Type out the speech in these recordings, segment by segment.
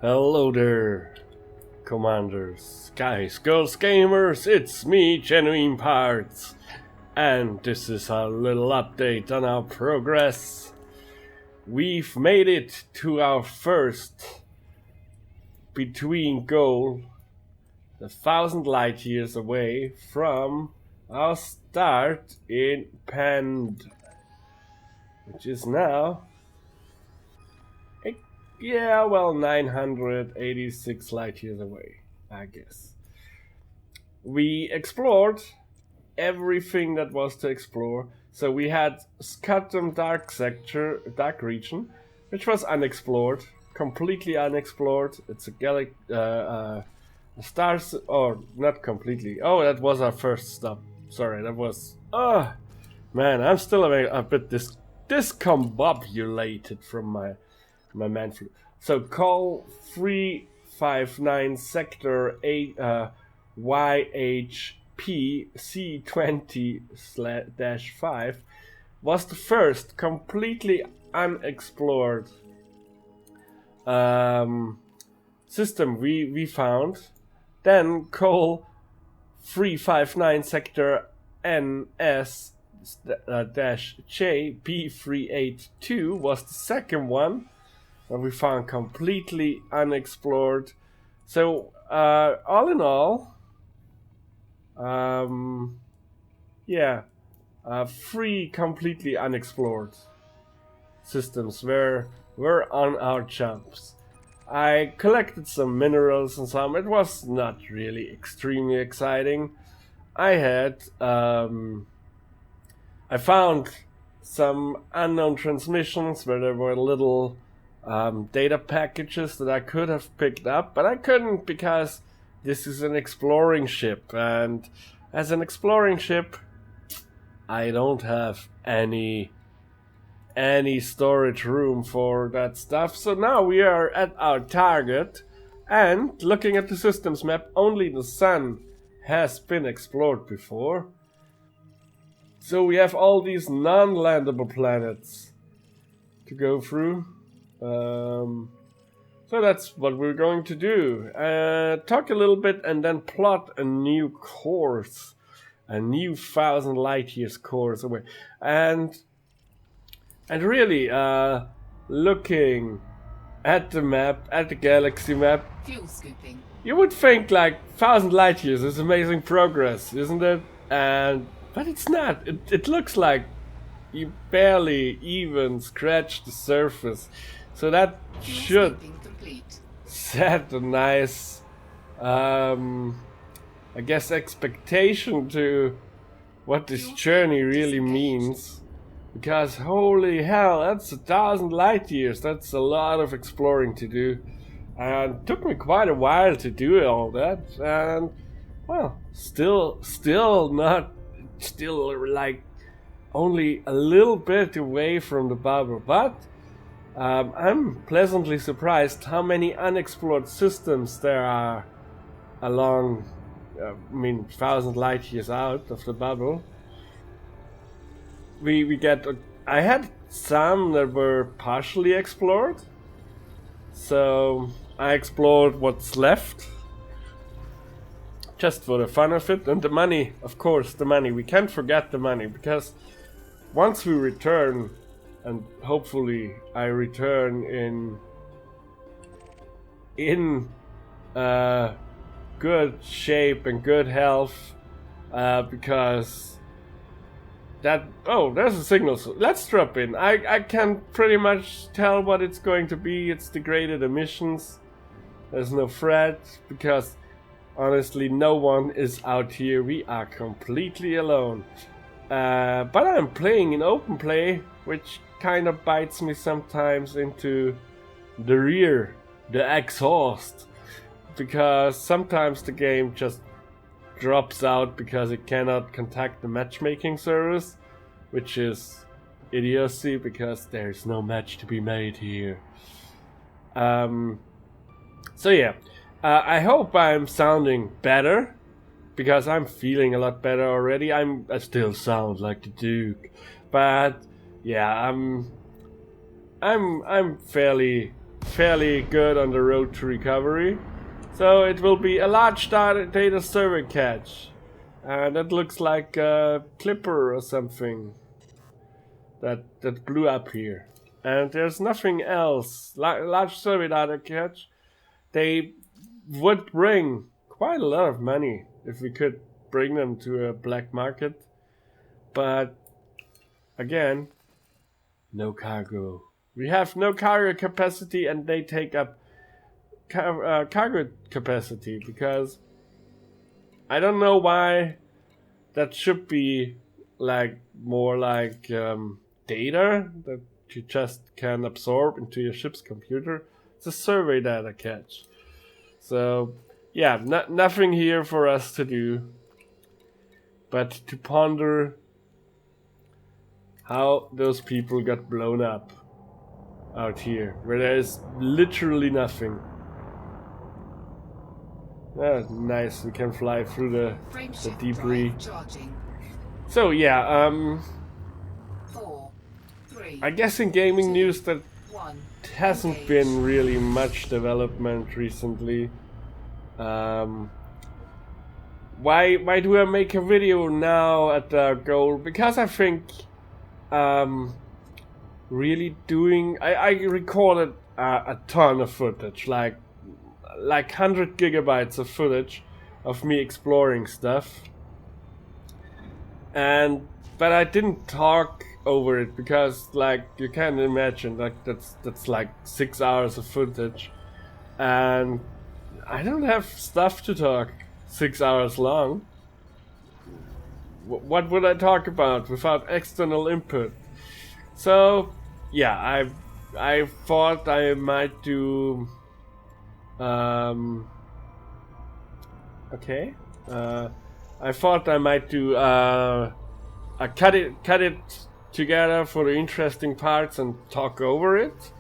Hello there, commanders, guys, girls, gamers, it's me, GenuineParts, and this is a little update on our progress. We've made it to our first between goal, 1,000 light years away from our start in Pend, which is now 986 light years away, I guess. We explored everything that was to explore. So we had Scutum dark region, which was unexplored, completely unexplored. It's a stars, or not completely. Oh, that was our first stop. Sorry, that was. Oh, man, I'm still a bit discombobulated from my man flu. So call 359 sector 8 YHP C20-5 was the first completely unexplored system we found. Then call 359 sector NS-J B382 was the second one that we found completely unexplored. So all in all, three completely unexplored systems were on our jumps. I collected some minerals and some. It was not really extremely exciting. I found some unknown transmissions where there were little data packages that I could have picked up, but I couldn't because this is an exploring ship, and as an exploring ship, I don't have any storage room for that stuff. So now we are at our target, and looking at the systems map, only the sun has been explored before. So we have all these non-landable planets to go through. So that's what we're going to do. Talk a little bit and then plot a new course. A new 1,000 light years course away. And really, looking at the map, at the galaxy map, fuel scooping. You would think like 1,000 light years is amazing progress, isn't it? But it's not. It looks like you barely even scratch the surface. So that should set a nice, I guess, expectation to what this journey really means. Because holy hell, that's 1,000 light years. That's a lot of exploring to do. And it took me quite a while to do all that. And, well, still like only a little bit away from the bubble. But I'm pleasantly surprised how many unexplored systems there are along, 1,000 light years out of the bubble. I had some that were partially explored, so I explored what's left, just for the fun of it, and the money, of course, the money. We can't forget the money, because once we return, and hopefully I return in good shape and good health, because there's a signal. So let's drop in. I can pretty much tell what it's going to be. It's degraded emissions. There's no threat, because honestly no one is out here. We are completely alone. But I'm playing in open play, which kind of bites me sometimes into the rear, the exhaust, because sometimes the game just drops out because it cannot contact the matchmaking service, which is idiocy, because there's no match to be made here. So yeah, I hope I'm sounding better, because I'm feeling a lot better already. I still sound like the Duke, but yeah, I'm fairly fairly good on the road to recovery. So it will be a large data survey catch. And that looks like a clipper or something that blew up here. And there's nothing else. Large survey data catch. They would bring quite a lot of money if we could bring them to a black market. But again, no cargo. We have no cargo capacity, and they take up cargo capacity, because I don't know why that should be like more like data that you just can absorb into your ship's computer. It's a survey data catch. So yeah, nothing here for us to do but to ponder how those people got blown up out here, where there is literally nothing. Nice, we can fly through the debris. So yeah, 4, 3, I guess in gaming news that 1. hasn't been really much development recently. Why do I make a video now at the goal? Because I think really doing... I recorded a ton of footage, like 100 gigabytes of footage of me exploring stuff. But I didn't talk over it because, like, you can imagine, like, that's like 6 hours of footage, and I don't have stuff to talk 6 hours long. What would I talk about without external input? So yeah, I thought I might do okay. I thought I might do cut it together for the interesting parts and talk over it,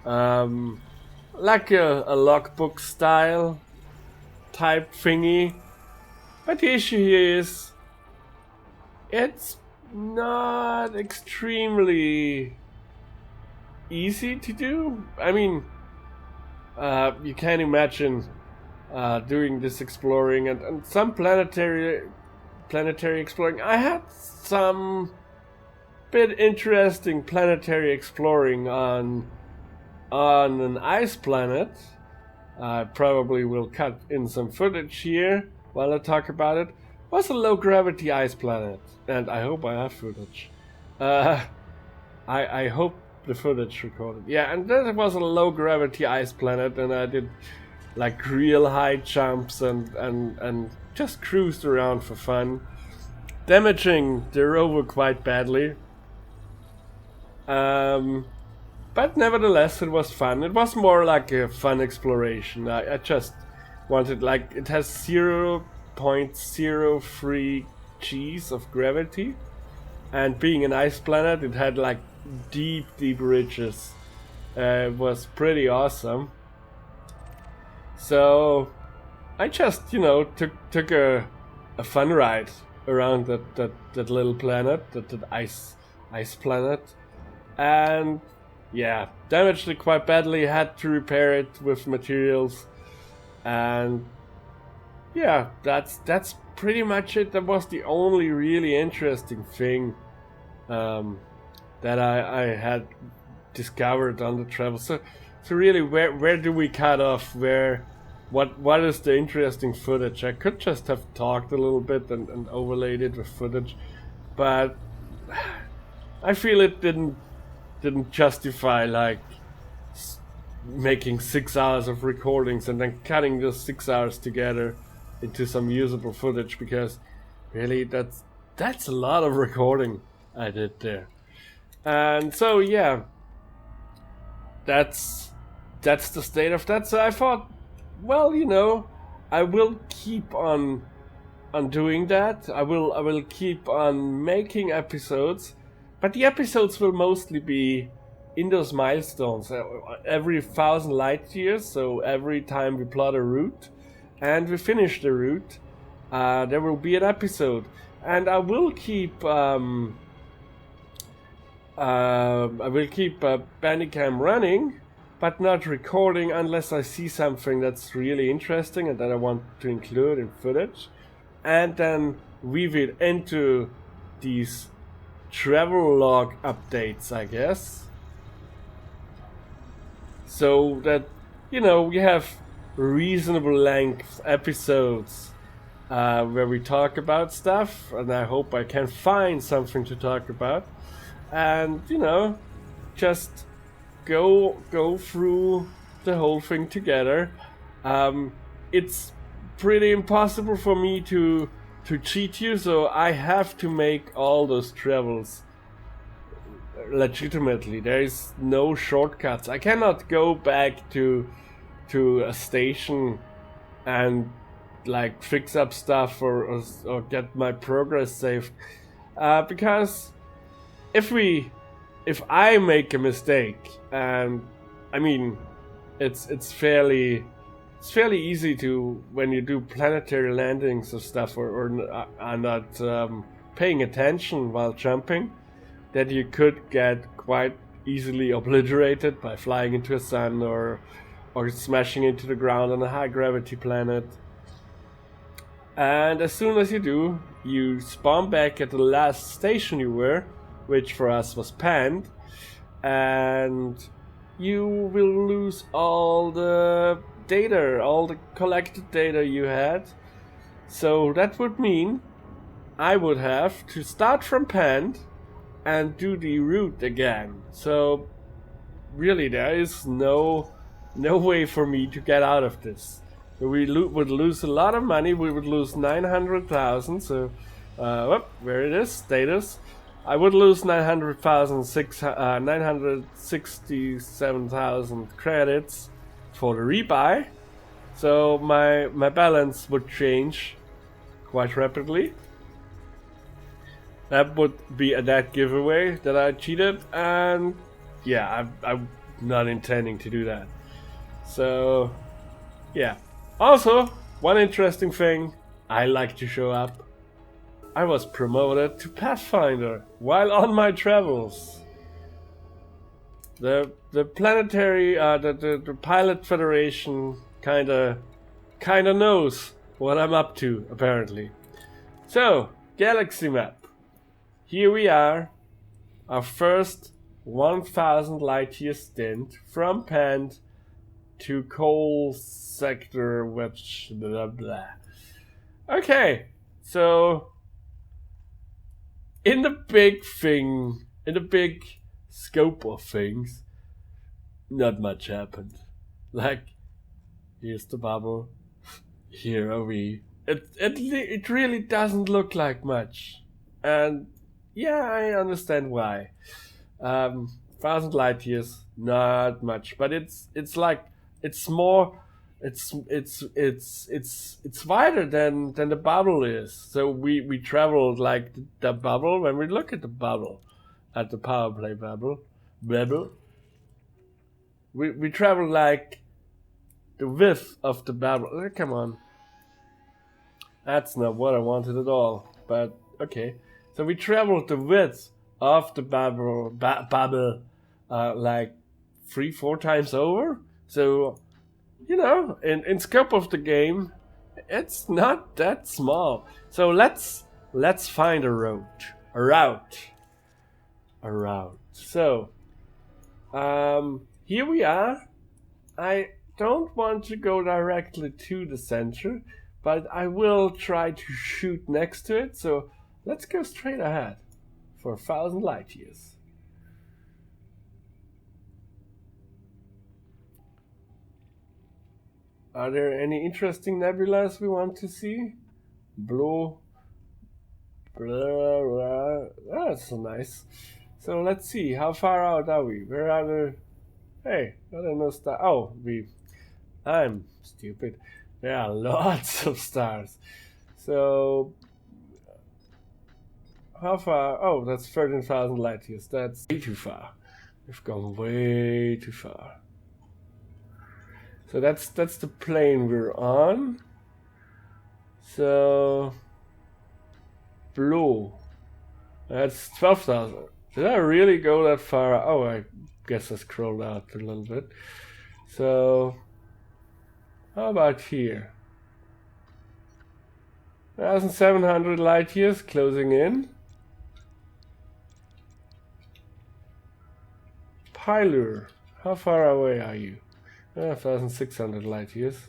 like a logbook style type thingy. But the issue here is it's not extremely easy to do. I mean, you can imagine doing this exploring and some planetary exploring. I had some bit interesting planetary exploring on an ice planet. I probably will cut in some footage here while I talk about it. It was a low gravity ice planet, and I hope I have footage. I hope the footage recorded. Yeah, and that was a low gravity ice planet, and I did like real high jumps and just cruised around for fun, damaging the rover quite badly. But nevertheless, it was fun. It was more like a fun exploration. I just wanted, like, it has 0.03 G's of gravity, and being an ice planet, it had like deep ridges. It was pretty awesome. So I just, took a fun ride around that little planet, that ice planet, and yeah, damaged it quite badly. Had to repair it with materials, and yeah, that's pretty much it. That was the only really interesting thing that I had discovered on the travel. So really, where do we cut off? What is the interesting footage? I could just have talked a little bit and overlaid it with footage, but I feel it didn't justify like making 6 hours of recordings and then cutting those 6 hours together into some usable footage, because really that's a lot of recording I did there. And so yeah, that's the state of that. So I thought, well, I will keep on doing that. I will keep on making episodes, but the episodes will mostly be in those milestones, every 1,000 light years. So every time we plot a route and we finish the route, there will be an episode, and I will keep Bandicam running, but not recording unless I see something that's really interesting and that I want to include in footage, and then weave it into these travel log updates, I guess, so that, you know, we have reasonable length episodes where we talk about stuff, and I hope I can find something to talk about, and, you know, just go through the whole thing together. It's pretty impossible for me to cheat you, so I have to make all those travels legitimately. There is no shortcuts. I cannot go back to a station and like fix up stuff or get my progress saved, because if I make a mistake, and I mean it's fairly easy to, when you do planetary landings or stuff, or are not paying attention while jumping, that you could get quite easily obliterated by flying into a sun or smashing into the ground on a high gravity planet. And as soon as you do, you spawn back at the last station you were, which for us was panned, and you will lose all the data, all the collected data you had. So that would mean I would have to start from panned and do the route again. So really there is no way for me to get out of this. So we would lose a lot of money. We would lose 900,000. So where it is, status, I would lose 967,000 credits for the rebuy. So my balance would change quite rapidly. That would be a dead giveaway that I cheated, and yeah, I'm not intending to do that. So yeah. Also, one interesting thing, I like to show up. I was promoted to Pathfinder while on my travels. The planetary, the Pilot Federation kinda knows what I'm up to, apparently. So, galaxy map. Here we are, our first 1,000 light year stint from Pand to coal sector, which blah blah. Okay, so in the big scope of things, not much happened. Like, here's the bubble, here are we. It really doesn't look like much, and yeah, I understand why. 1,000 light years, not much, but it's like, it's more, it's wider than the bubble is. So we traveled like the bubble. When we look at the bubble, at the power play bubble, we traveled like the width of the bubble. Oh, come on, that's not what I wanted at all. But okay, so we traveled the width of the bubble, like 3-4 times over. So, you know, in scope of the game, it's not that small. So let's find a route. So, here we are. I don't want to go directly to the center, but I will try to shoot next to it. So let's go straight ahead for 1,000 light years. Are there any interesting nebulas we want to see? Blue. Blah, blah. Oh, that's so nice. So let's see, how far out are we? Where are the... Hey, I don't know star... Oh, I'm stupid. There are lots of stars. So... How far? Oh, that's 13,000 light years. That's way too far. We've gone way too far. So that's the plane we're on. So blue. That's 12,000. Did I really go that far? Oh, I guess I scrolled out a little bit. So, how about here? 1,700 light years closing in. Pylor, how far away are you? 1,600 light years.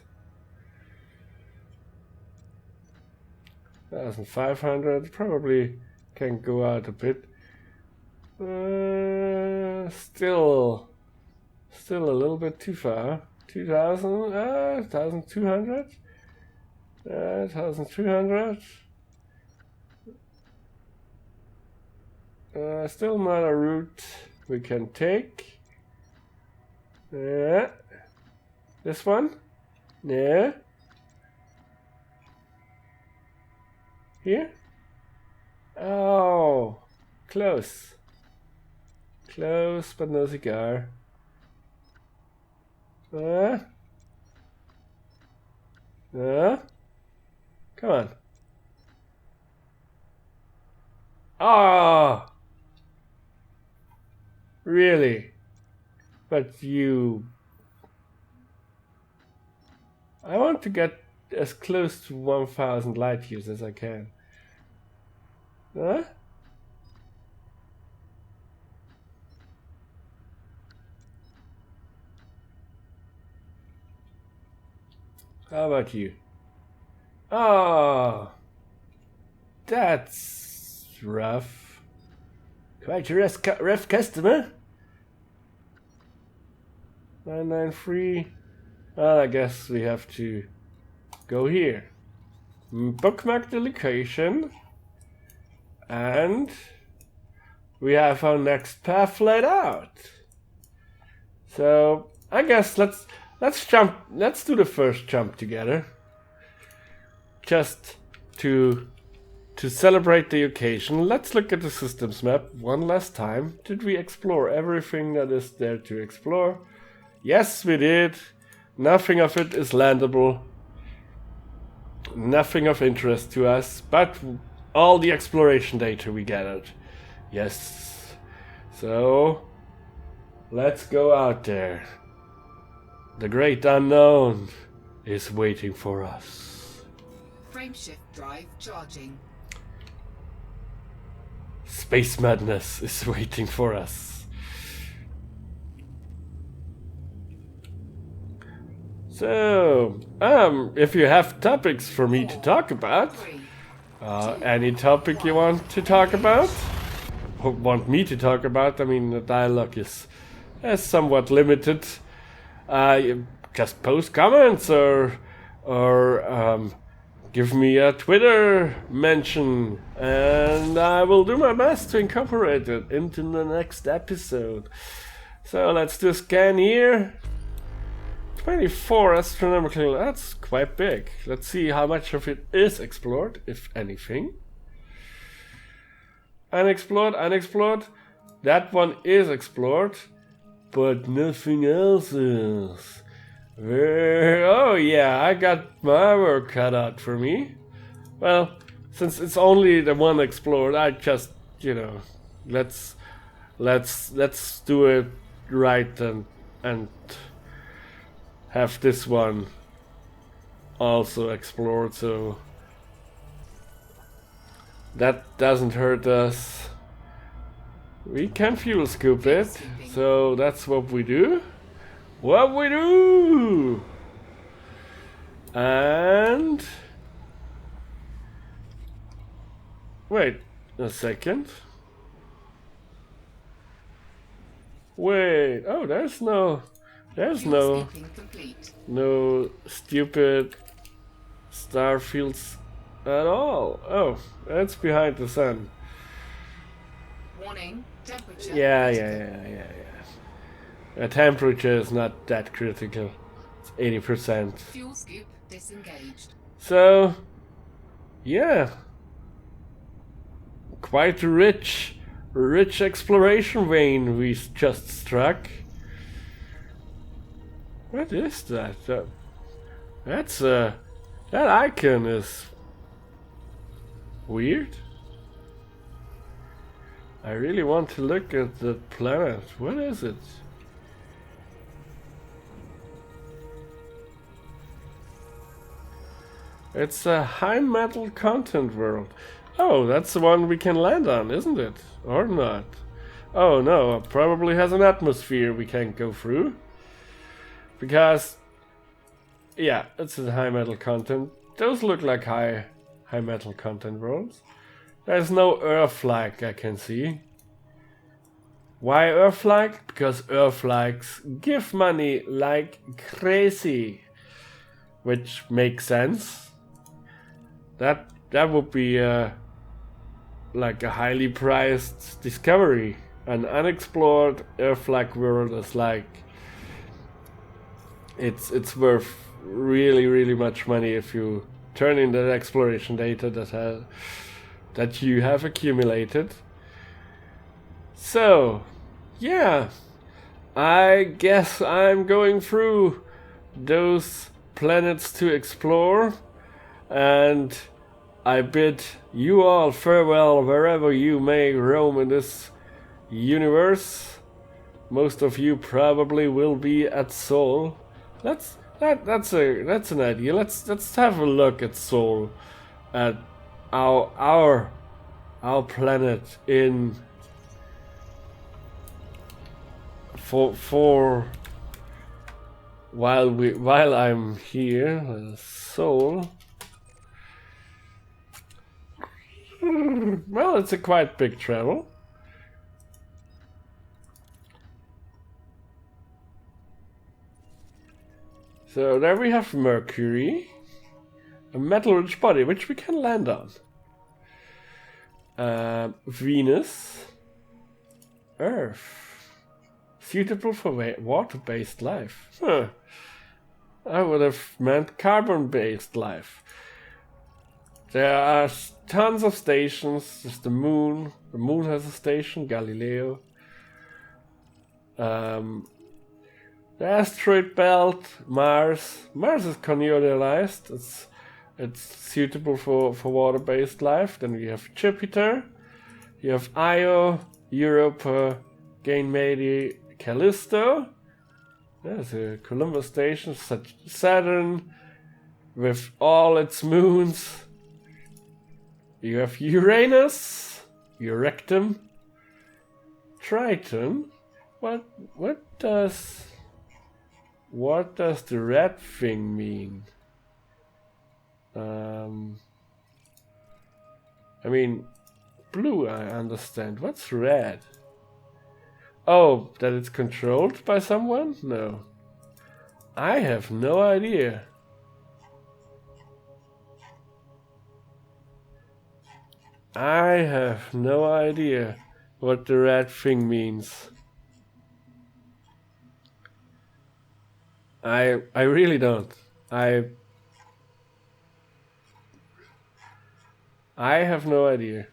1,500, probably can go out a bit. Still a little bit too far. 2,000, 1,200, 1,300. Still not a route we can take. This one? Yeah. Here? Oh, close. Close, but no cigar. Come on. Ah, really? But you... I want to get as close to 1,000 light years as I can. Huh? How about you? Oh, that's rough. Quite a rough customer. 993. Well, I guess we have to go here. Bookmark the location. And we have our next path laid out. So I guess let's jump. Let's do the first jump together, just to celebrate the occasion. Let's look at the systems map one last time. Did we explore everything that is there to explore? Yes, we did. Nothing of it is landable. Nothing of interest to us, but all the exploration data we gathered. Yes. So let's go out there. The great unknown is waiting for us. Frameshift drive charging. Space madness is waiting for us. So, if you have topics for me to talk about, any topic you want to talk about, or want me to talk about, I mean, the dialogue is somewhat limited. Just post comments or give me a Twitter mention, and I will do my best to incorporate it into the next episode. So let's do a scan here. 24 astronomical, that's quite big. Let's see how much of it is explored, if anything. Unexplored. That one is explored, but nothing else is. Oh yeah, I got my work cut out for me. Well, since it's only the one explored, I just, let's do it right and have this one also explored, so that doesn't hurt us. We can fuel scoop it, so that's what we do. And wait a second. Wait, oh, there's no stupid star fields at all. Oh, that's behind the sun. Warning, temperature. Yeah. The temperature is not that critical. It's 80%. Fuel scoop disengaged. So, yeah. Quite a rich exploration vein we just struck. What is that? That icon is weird. I really want to look at the planet. What is it? It's a high metal content world. Oh, that's the one we can land on, isn't it? Or not? Oh no, it probably has an atmosphere we can't go through. Because, yeah, it's a high metal content. Those look like high metal content worlds. There's no Earth-like I can see. Why Earth-like? Because Earth-likes give money like crazy. Which makes sense. That would be like a highly priced discovery. An unexplored Earth-like world is like it's worth really much money if you turn in that exploration data that you have accumulated. So, yeah, I guess I'm going through those planets to explore, and I bid you all farewell wherever you may roam in this universe. Most of you probably will be at Sol. That's an idea. Let's have a look at Sol, at our planet in for while I'm here. Sol. Well, it's a quite big travel. So there we have Mercury, a metal-rich body which we can land on. Venus, Earth, suitable for water-based life. Huh. I would have meant carbon-based life. There are tons of stations. There's the moon. The moon has a station, Galileo. The asteroid belt, Mars. Mars is colonialized. It's suitable for water-based life. Then we have Jupiter. You have Io, Europa, Ganymede, Callisto. There's a Columbus station, Saturn, with all its moons. You have Uranus, Eurectum, Triton. What does the red thing mean? I mean, blue I understand. What's red? Oh, that it's controlled by someone? No. I have no idea. I have no idea what the red thing means. I really don't. I have no idea.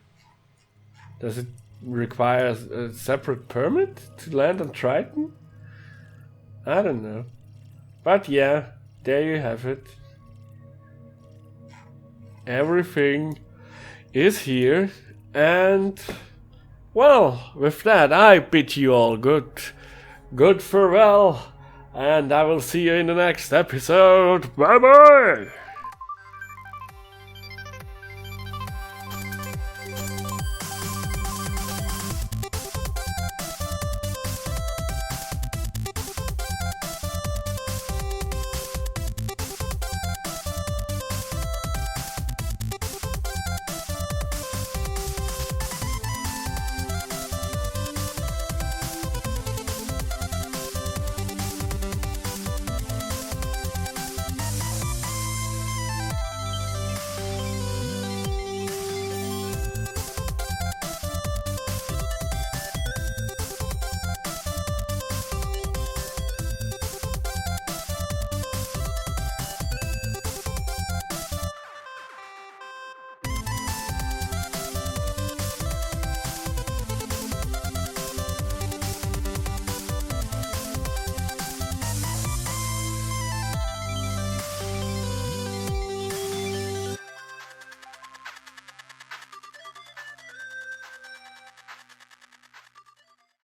Does it require a separate permit to land on Triton? I don't know. But yeah, there you have it. Everything is here, and well, with that I bid you all good farewell, and I will see you in the next episode. Bye bye!